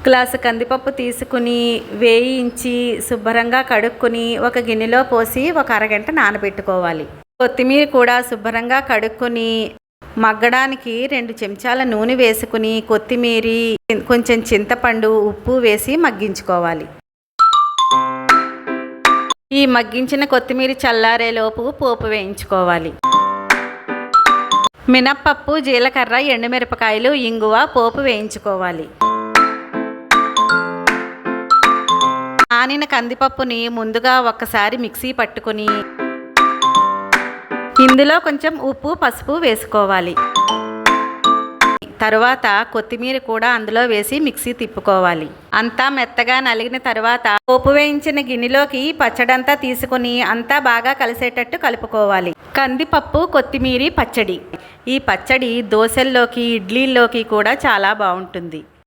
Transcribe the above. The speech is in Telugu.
గ్లాసు కందిపప్పు తీసుకుని వేయించి శుభ్రంగా కడుక్కొని ఒక గిన్నెలో పోసి ఒక అరగంట నానబెట్టుకోవాలి. కొత్తిమీర కూడా శుభ్రంగా కడుక్కొని మగ్గడానికి 2 చెంచాల నూనె వేసుకుని కొత్తిమీర, కొంచెం చింతపండు, ఉప్పు వేసి మగ్గించుకోవాలి. ఈ మగ్గించిన కొత్తిమీర చల్లారేలోపు పోపు వేయించుకోవాలి. మినప్పప్పు, జీలకర్ర, ఎండుమిరపకాయలు, ఇంగువ పోపు వేయించుకోవాలి. నానిన కందిపప్పుని ముందుగా ఒక్కసారి మిక్సీ పట్టుకొని ఇందులో కొంచెం ఉప్పు, పసుపు వేసుకోవాలి. తరువాత కొత్తిమీర కూడా అందులో వేసి మిక్సీ తిప్పుకోవాలి. అంతా మెత్తగా నలిగిన తర్వాత పోపు వేయించిన గిన్నెలోకి పచ్చడంతా తీసుకుని అంతా బాగా కలిసేటట్టు కలుపుకోవాలి. కందిపప్పు కొత్తిమీర పచ్చడి. ఈ పచ్చడి దోశల్లోకి, ఇడ్లీల్లోకి కూడా చాలా బాగుంటుంది.